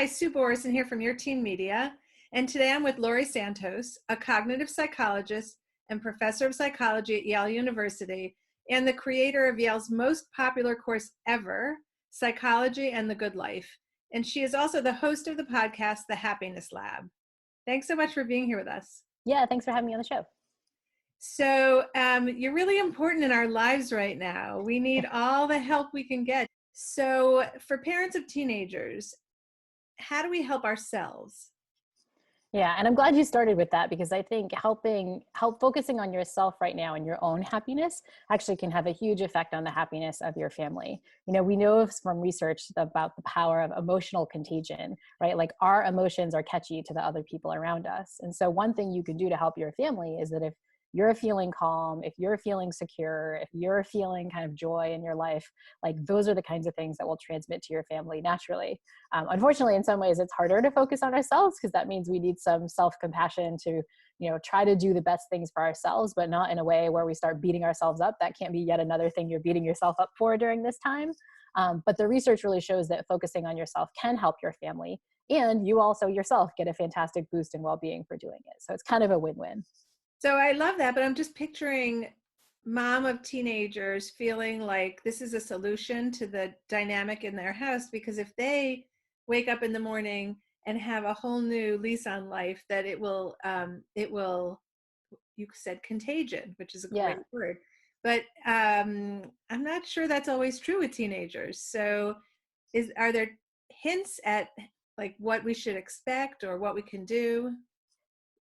Hi, Sue Borison here from Your Teen Media. And today I'm with Laurie Santos, a cognitive psychologist and professor of psychology at Yale University, and the creator of Yale's most popular course ever, Psychology and the Good Life. And she is also the host of the podcast, The Happiness Lab. Thanks so much for being here with us. Yeah, thanks for having me on the show. So you're really important in our lives right now. We need all the help we can get. So for parents of teenagers, how do we help ourselves? Yeah, and I'm glad you started with that because I think focusing on yourself right now and your own happiness actually can have a huge effect on the happiness of your family. You know, we know from research about the power of emotional contagion, right? Like our emotions are catchy to the other people around us. And so one thing you can do to help your family is that if you're feeling calm, if you're feeling secure, if you're feeling kind of joy in your life, like those are the kinds of things that will transmit to your family naturally. Unfortunately, in some ways, it's harder to focus on ourselves because that means we need some self-compassion to, try to do the best things for ourselves, but not in a way where we start beating ourselves up. That can't be yet another thing you're beating yourself up for during this time. But the research really shows that focusing on yourself can help your family, and you also yourself get a fantastic boost in well-being for doing it. So it's kind of a win-win. So I love that, but I'm just picturing mom of teenagers feeling like this is a solution to the dynamic in their house, because if they wake up in the morning and have a whole new lease on life, that it will, you said contagion, which is a great word, but I'm not sure that's always true with teenagers. So are there hints at like what we should expect or what we can do?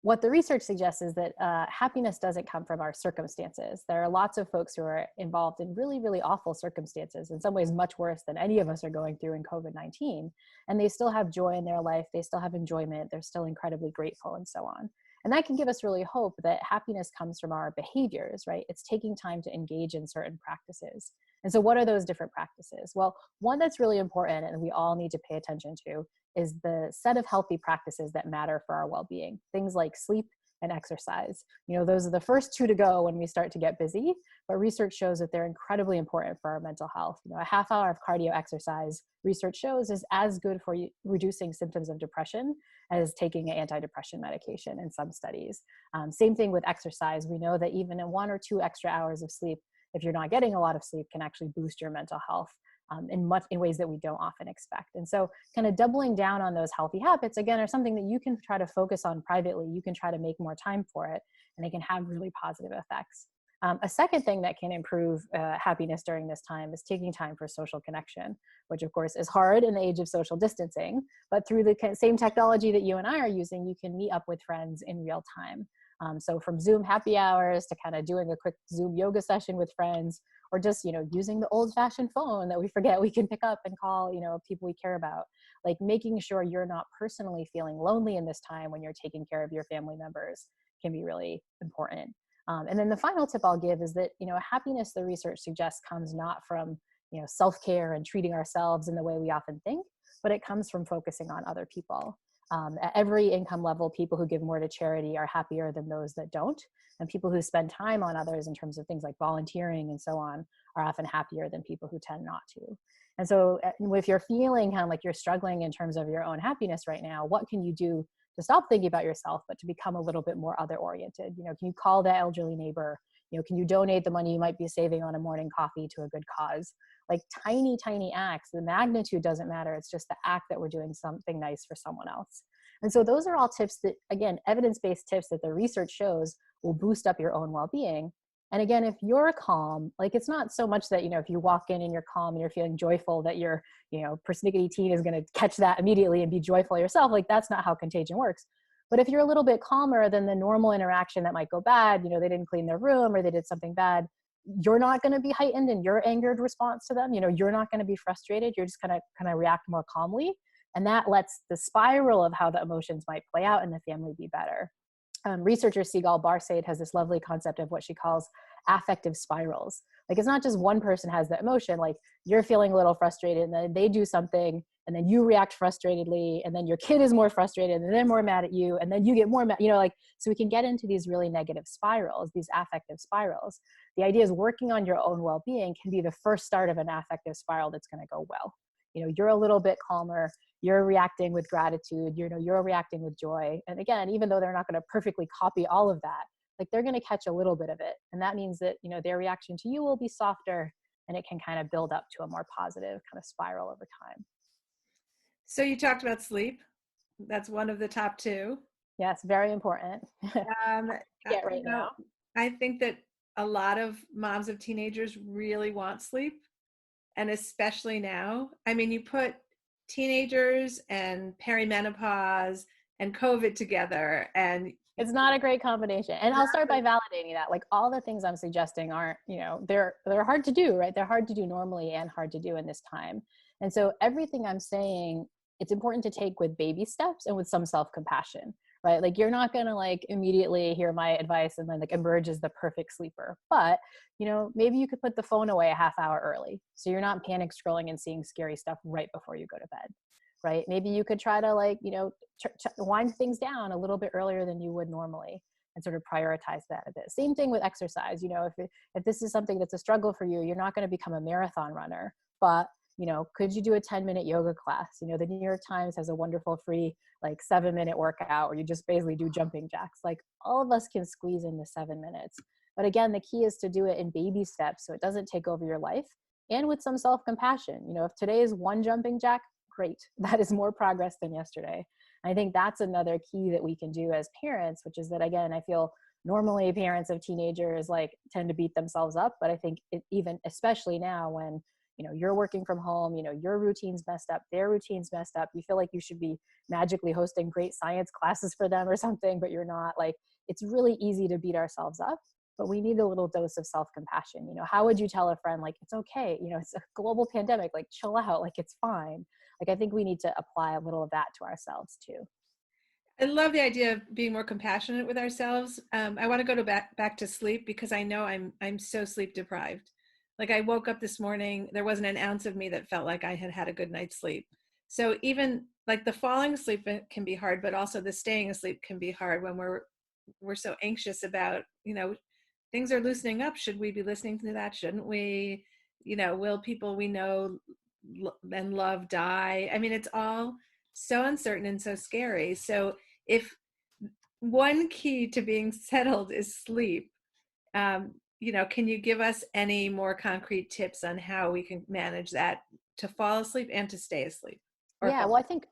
What the research suggests is that happiness doesn't come from our circumstances. There are lots of folks who are involved in really, really awful circumstances, in some ways much worse than any of us are going through in COVID-19. And they still have joy in their life. They still have enjoyment. They're still incredibly grateful and so on. And that can give us really hope that happiness comes from our behaviors, right? It's taking time to engage in certain practices. And so what are those different practices? Well, one that's really important and we all need to pay attention to is the set of healthy practices that matter for our well-being. Things like sleep and exercise. Those are the first two to go when we start to get busy, but research shows that they're incredibly important for our mental health. A half hour of cardio exercise, research shows, is as good for reducing symptoms of depression as taking an antidepressant medication in some studies. Same thing with exercise. We know that even in 1 or 2 extra hours of sleep, if you're not getting a lot of sleep, can actually boost your mental health in ways that we don't often expect. And so kind of doubling down on those healthy habits, again, are something that you can try to focus on privately. You can try to make more time for it, and they can have really positive effects. A second thing that can improve happiness during this time is taking time for social connection, which of course is hard in the age of social distancing, but through the same technology that you and I are using, you can meet up with friends in real time. So from Zoom happy hours to kind of doing a quick Zoom yoga session with friends, or just, using the old-fashioned phone that we forget we can pick up and call, people we care about. Like making sure you're not personally feeling lonely in this time when you're taking care of your family members can be really important. And then the final tip I'll give is that, happiness, the research suggests, comes not from, self-care and treating ourselves in the way we often think, but it comes from focusing on other people. At every income level, people who give more to charity are happier than those that don't. And people who spend time on others in terms of things like volunteering and so on are often happier than people who tend not to. And so if you're feeling kind of like you're struggling in terms of your own happiness right now, what can you do to stop thinking about yourself, but to become a little bit more other oriented? Can you call that elderly neighbor? Can you donate the money you might be saving on a morning coffee to a good cause? Like tiny, tiny acts. The magnitude doesn't matter. It's just the act that we're doing something nice for someone else. And so those are all tips that, again, evidence-based tips that the research shows will boost up your own well-being. And again, if you're calm, like it's not so much that, if you walk in and you're calm and you're feeling joyful that your, persnickety teen is going to catch that immediately and be joyful yourself. Like that's not how contagion works. But if you're a little bit calmer than the normal interaction that might go bad, they didn't clean their room or they did something bad, you're not going to be heightened in your angered response to them. You're not going to be frustrated. You're just going to kind of react more calmly. And that lets the spiral of how the emotions might play out in the family be better. Researcher Sigal Barsade has this lovely concept of what she calls affective spirals. Like it's not just one person has the emotion, like you're feeling a little frustrated and then they do something and then you react frustratedly and then your kid is more frustrated and they're more mad at you and then you get more mad, so we can get into these really negative spirals, these affective spirals. The idea is working on your own well-being can be the first start of an affective spiral that's going to go well. You're a little bit calmer, you're reacting with gratitude, you're reacting with joy. And again, even though they're not going to perfectly copy all of that, like they're going to catch a little bit of it. And that means that, their reaction to you will be softer, and it can kind of build up to a more positive kind of spiral over time. So you talked about sleep. That's one of the top two. Yes, very important. Um, Get right now. I think that a lot of moms of teenagers really want sleep, and especially now. I mean, you put teenagers and perimenopause and COVID together, and it's not a great combination. And I'll start by validating that. Like, all the things I'm suggesting aren't, they're hard to do, right? They're hard to do normally and hard to do in this time. And so everything I'm saying, it's important to take with baby steps and with some self-compassion, right? Like, you're not going to like immediately hear my advice and then like emerge as the perfect sleeper. But, maybe you could put the phone away a half hour early, so you're not panic scrolling and seeing scary stuff right before you go to bed, right? Maybe you could try to like, wind things down a little bit earlier than you would normally, and sort of prioritize that a bit. Same thing with exercise. If this is something that's a struggle for you, you're not going to become a marathon runner, but could you do a 10-minute yoga class? The New York Times has a wonderful free like 7-minute workout where you just basically do jumping jacks. Like, all of us can squeeze into 7 minutes. But again, the key is to do it in baby steps so it doesn't take over your life, and with some self-compassion. If today is one jumping jack, great. That is more progress than yesterday. I think that's another key that we can do as parents, which is that, again, I feel normally parents of teenagers like tend to beat themselves up, but I think even especially now when you're working from home, your routine's messed up, their routine's messed up, you feel like you should be magically hosting great science classes for them or something, but you're not. Like, it's really easy to beat ourselves up, but we need a little dose of self-compassion. How would you tell a friend, like, it's okay, it's a global pandemic, like, chill out, like, it's fine. Like, I think we need to apply a little of that to ourselves too. I love the idea of being more compassionate with ourselves. I want to go back to sleep, because I know I'm so sleep deprived. Like, I woke up this morning, there wasn't an ounce of me that felt like I had had a good night's sleep. So even like the falling asleep can be hard, but also the staying asleep can be hard when we're so anxious about, things are loosening up. Should we be listening to that? Shouldn't we? Will people we know and love die? I mean, it's all so uncertain and so scary. So if one key to being settled is sleep, can you give us any more concrete tips on how we can manage that, to fall asleep and to stay asleep? Yeah, well, I think,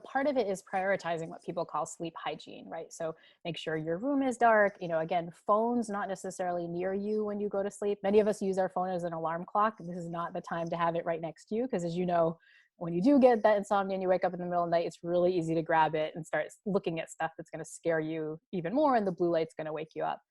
part of it is prioritizing what people call sleep hygiene, right? So make sure your room is dark. Again, phones not necessarily near you when you go to sleep. Many of us use our phone as an alarm clock. This is not the time to have it right next to you, because as you know, when you do get that insomnia and you wake up in the middle of the night, it's really easy to grab it and start looking at stuff that's going to scare you even more, and the blue light's going to wake you up.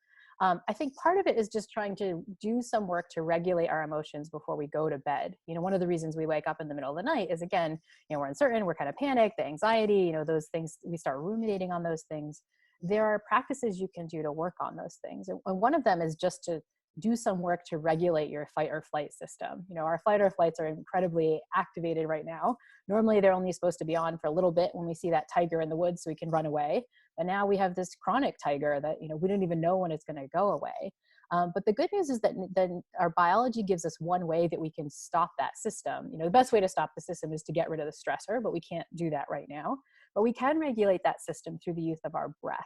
I think part of it is just trying to do some work to regulate our emotions before we go to bed. One of the reasons we wake up in the middle of the night is, again, we're uncertain, we're kind of panicked, the anxiety, those things, we start ruminating on those things. There are practices you can do to work on those things. And one of them is just to do some work to regulate your fight or flight system. Our fight or flights are incredibly activated right now. Normally they're only supposed to be on for a little bit when we see that tiger in the woods so we can run away. But now we have this chronic tiger that, we don't even know when it's going to go away. But the good news is that then our biology gives us one way that we can stop that system. The best way to stop the system is to get rid of the stressor, but we can't do that right now. But we can regulate that system through the use of our breath.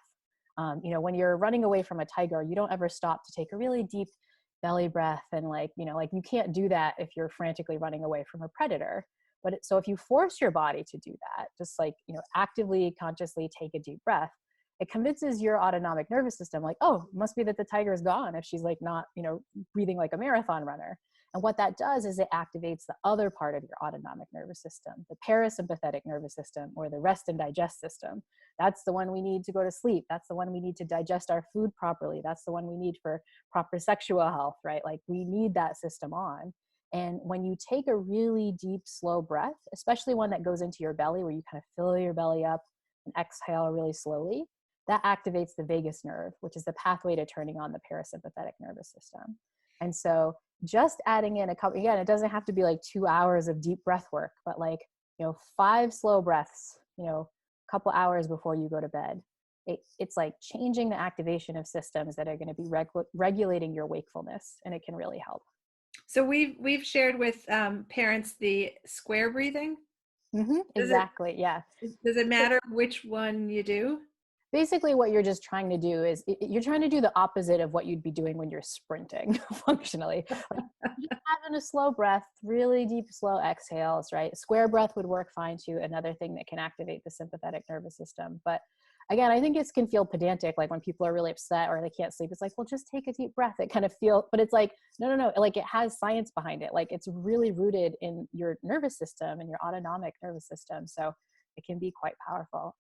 When you're running away from a tiger, you don't ever stop to take a really deep belly breath. And you can't do that if you're frantically running away from a predator. So if you force your body to do that, just actively, consciously take a deep breath, it convinces your autonomic nervous system, like, oh, it must be that the tiger is gone if she's not, breathing like a marathon runner. And what that does is it activates the other part of your autonomic nervous system, the parasympathetic nervous system, or the rest and digest system. That's the one we need to go to sleep. That's the one we need to digest our food properly. That's the one we need for proper sexual health, right? Like, we need that system on. And when you take a really deep, slow breath, especially one that goes into your belly, where you kind of fill your belly up and exhale really slowly, that activates the vagus nerve, which is the pathway to turning on the parasympathetic nervous system. And so just adding in a couple, again, it doesn't have to be 2 hours of deep breath work, but 5 slow breaths, a couple hours before you go to bed. It's like changing the activation of systems that are going to be regulating your wakefulness, and it can really help. So we've shared with parents the square breathing. Does it, Exactly. Yeah. does it matter which one you do? Basically what you're just trying to do is you're trying to do the opposite of what you'd be doing when you're sprinting functionally. Like just having a slow breath, really deep slow exhales, right? Square breath would work fine too, another thing that can activate the sympathetic nervous system. But again, I think it can feel pedantic, like when people are really upset or they can't sleep, it's like, well, just take a deep breath. It kind of feel, but it's like, no, like it has science behind it. Like it's really rooted in your nervous system and your autonomic nervous system. So it can be quite powerful.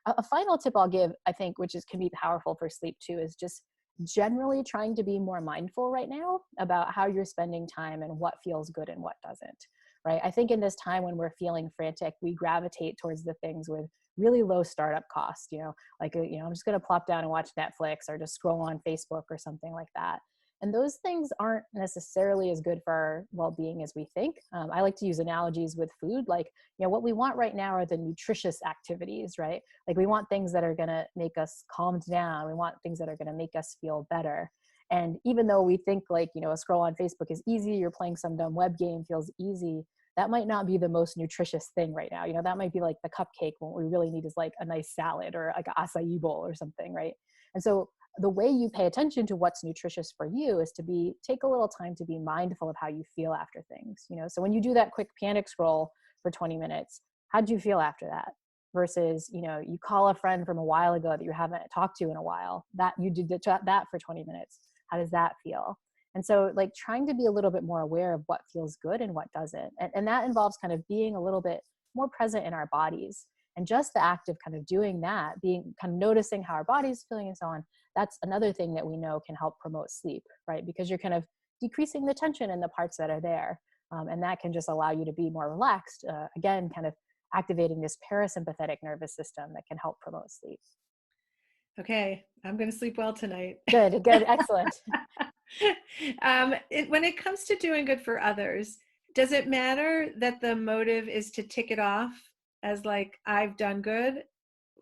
A final tip I'll give, I think, which is can be powerful for sleep too, is just generally trying to be more mindful right now about how you're spending time and what feels good and what doesn't. Right? I think in this time when we're feeling frantic, we gravitate towards the things with really low startup cost. Like I'm just going to plop down and watch Netflix or just scroll on Facebook or something like that. And those things aren't necessarily as good for our well-being as we think. I like to use analogies with food, like what we want right now are the nutritious activities, right? Like we want things that are going to make us calmed down. We want things that are going to make us feel better. And even though we think like a scroll on Facebook is easy, you're playing some dumb web game feels easy, that might not be the most nutritious thing right now. That might be like the cupcake. What we really need is like a nice salad or like an acai bowl or something, right? And so the way you pay attention to what's nutritious for you is to take a little time to be mindful of how you feel after things. So when you do that quick panic scroll for 20 minutes, how do you feel after that? Versus, you call a friend from a while ago that you haven't talked to in a while, that you did that for 20 minutes. How does that feel? And so like trying to be a little bit more aware of what feels good and what doesn't. And that involves kind of being a little bit more present in our bodies. And just the act of kind of doing that, being kind of noticing how our body's feeling and so on, that's another thing that we know can help promote sleep, right? Because you're kind of decreasing the tension in the parts that are there. And that can just allow you to be more relaxed. Again, kind of activating this parasympathetic nervous system that can help promote sleep. Okay, I'm going to sleep well tonight. Good, excellent. When it comes to doing good for others, does it matter that the motive is to tick it off as like, I've done good?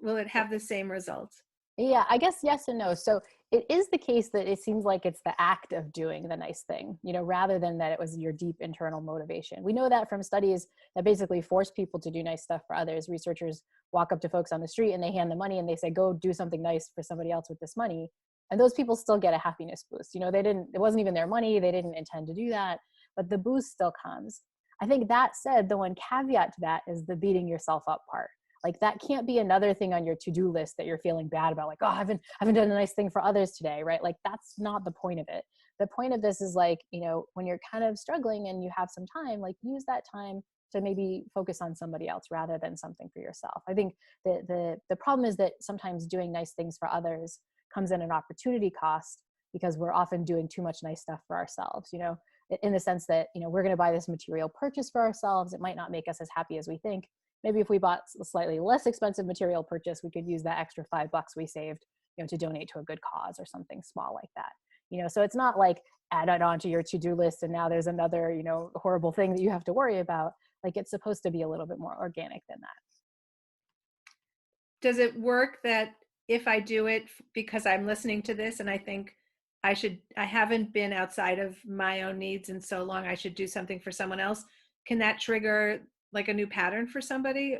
Will it have the same result? Yeah, I guess yes and no. So it is the case that it seems like it's the act of doing the nice thing, rather than that it was your deep internal motivation. We know that from studies that basically force people to do nice stuff for others. Researchers walk up to folks on the street and they hand them money and they say, go do something nice for somebody else with this money. And those people still get a happiness boost. It wasn't even their money. They didn't intend to do that, but the boost still comes. I think that said, the one caveat to that is the beating yourself up part. Like that can't be another thing on your to-do list that you're feeling bad about. Like, oh, I haven't done a nice thing for others today, right? Like that's not the point of it. The point of this is like, when you're kind of struggling and you have some time, like use that time to maybe focus on somebody else rather than something for yourself. I think the problem is that sometimes doing nice things for others comes at an opportunity cost because we're often doing too much nice stuff for ourselves, in the sense that, we're going to buy this material purchase for ourselves. It might not make us as happy as we think. Maybe if we bought a slightly less expensive material purchase, we could use that extra $5 we saved, to donate to a good cause or something small like that. So it's not like add it onto your to-do list and now there's another, horrible thing that you have to worry about. Like it's supposed to be a little bit more organic than that. Does it work that if I do it because I'm listening to this and I think I haven't been outside of my own needs in so long, I should do something for someone else? Can that trigger like a new pattern for somebody?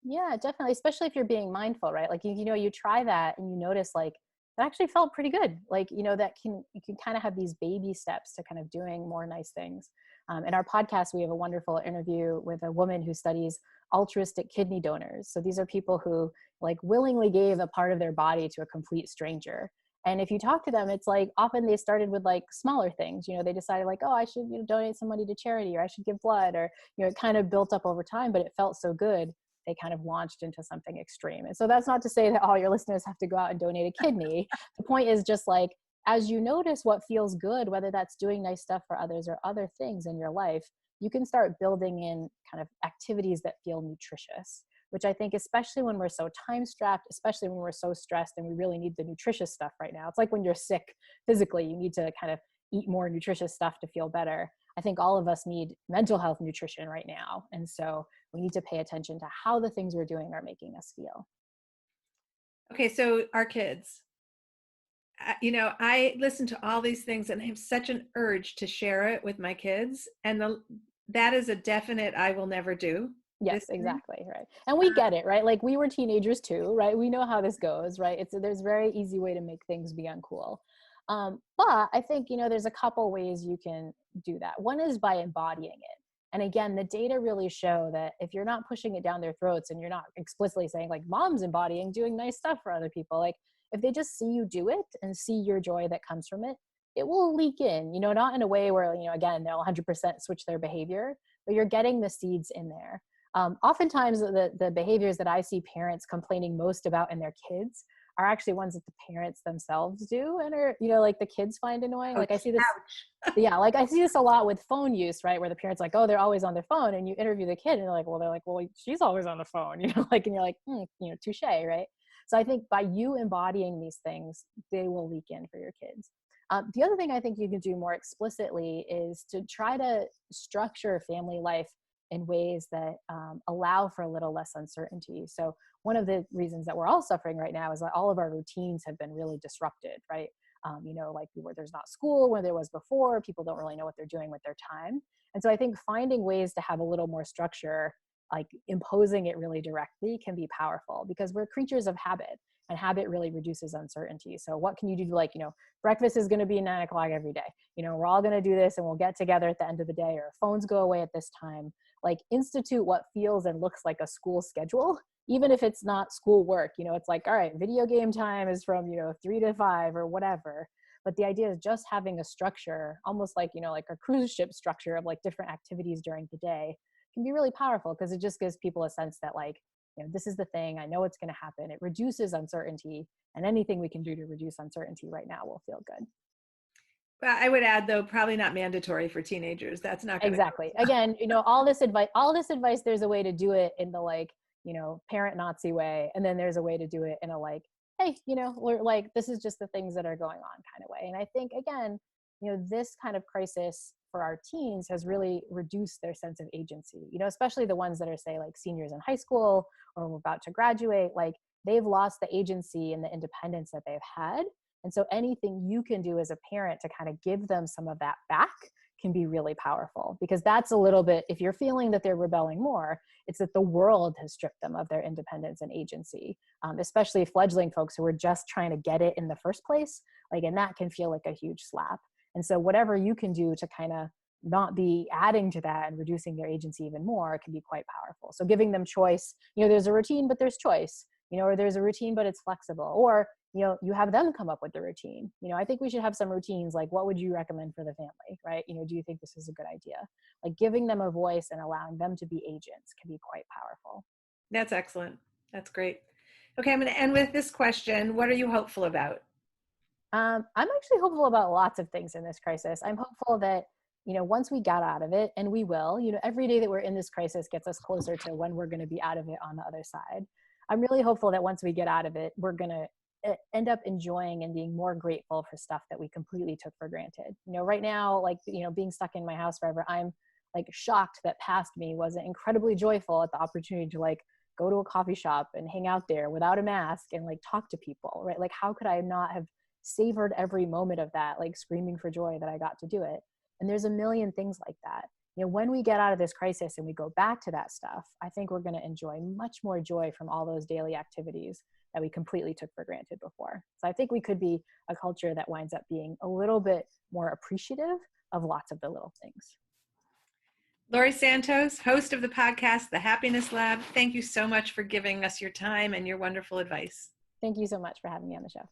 Yeah, definitely. Especially if you're being mindful, right? Like, you try that and you notice like, that actually felt pretty good. Like, that you can kind of have these baby steps to kind of doing more nice things. In our podcast, we have a wonderful interview with a woman who studies altruistic kidney donors. So these are people who like willingly gave a part of their body to a complete stranger. And if you talk to them, it's like often they started with like smaller things. They decided like, oh, I should donate some money to charity, or I should give blood, or it kind of built up over time, but it felt so good they kind of launched into something extreme. And so that's not to say that all your listeners have to go out and donate a kidney. The point is just like, as you notice what feels good, whether that's doing nice stuff for others or other things in your life, you can start building in kind of activities that feel nutritious, which I think, especially when we're so time strapped, especially when we're so stressed and we really need the nutritious stuff right now. It's like when you're sick physically, you need to kind of eat more nutritious stuff to feel better. I think all of us need mental health nutrition right now. And so we need to pay attention to how the things we're doing are making us feel. Okay, so our kids, I listen to all these things and I have such an urge to share it with my kids. And that is a definite I will never do. Yes, listening. exactly. Right. And we get it, right? Like we were teenagers too, right? We know how this goes, right? There's a very easy way to make things be uncool. But I think, there's a couple ways you can do that. One is by embodying it. And again, the data really show that if you're not pushing it down their throats and you're not explicitly saying like mom's embodying doing nice stuff for other people, like if they just see you do it and see your joy that comes from it, it will leak in, not in a way where, again, they'll 100% switch their behavior, but you're getting the seeds in there. Oftentimes the behaviors that I see parents complaining most about in their kids are actually ones that the parents themselves do and are, like the kids find annoying. Like I Ouch, see this, ouch. yeah, like I see this a lot with phone use, right? Where the parents like, oh, they're always on their phone, and you interview the kid and they're like, well, she's always on the phone, like, and you're like, touche, right? So I think by you embodying these things, they will leak in for your kids. The other thing I think you can do more explicitly is to try to structure family life in ways that allow for a little less uncertainty. So one of the reasons that we're all suffering right now is that all of our routines have been really disrupted, right? Like where there's not school where there was before, people don't really know what they're doing with their time. And so I think finding ways to have a little more structure, like imposing it really directly, can be powerful because we're creatures of habit, and habit really reduces uncertainty. So what can you do to, like, breakfast is going to be 9 o'clock every day. We're all going to do this and we'll get together at the end of the day, or phones go away at this time. Like institute what feels and looks like a school schedule, even if it's not school work. It's like, all right, video game time is from 3 to 5 or whatever. But the idea is just having a structure, almost like like a cruise ship structure of like different activities during the day, can be really powerful because it just gives people a sense that like, this is the thing, I know it's going to happen. It reduces uncertainty, and anything we can do to reduce uncertainty right now will feel good. Well, I would add though, probably not mandatory for teenagers. That's not going to Exactly. Again, all this advice, there's a way to do it in the like, parent Nazi way. And then there's a way to do it in a like, hey, we're like, this is just the things that are going on kind of way. And I think, again, this kind of crisis for our teens has really reduced their sense of agency, especially the ones that are, say, like seniors in high school or about to graduate. Like they've lost the agency and the independence that they've had. And so anything you can do as a parent to kind of give them some of that back can be really powerful, because that's a little bit, if you're feeling that they're rebelling more, it's that the world has stripped them of their independence and agency, especially fledgling folks who are just trying to get it in the first place. Like, and that can feel like a huge slap. And so whatever you can do to kind of not be adding to that and reducing their agency even more can be quite powerful. So giving them choice, there's a routine, but there's choice, or there's a routine, but it's flexible, or you have them come up with the routine. I think we should have some routines, like what would you recommend for the family, right? Do you think this is a good idea? Like giving them a voice and allowing them to be agents can be quite powerful. That's excellent. That's great. Okay, I'm going to end with this question. What are you hopeful about? I'm actually hopeful about lots of things in this crisis. I'm hopeful that, once we got out of it, and we will, every day that we're in this crisis gets us closer to when we're going to be out of it on the other side. I'm really hopeful that once we get out of it, we're going to end up enjoying and being more grateful for stuff that we completely took for granted. Right now, like, being stuck in my house forever, I'm like shocked that past me wasn't incredibly joyful at the opportunity to like go to a coffee shop and hang out there without a mask and like talk to people, right? Like, how could I not have savored every moment of that, like screaming for joy that I got to do it? And there's a million things like that. When we get out of this crisis and we go back to that stuff, I think we're going to enjoy much more joy from all those daily activities that we completely took for granted before. So I think we could be a culture that winds up being a little bit more appreciative of lots of the little things. Laurie Santos, host of the podcast, The Happiness Lab. Thank you so much for giving us your time and your wonderful advice. Thank you so much for having me on the show.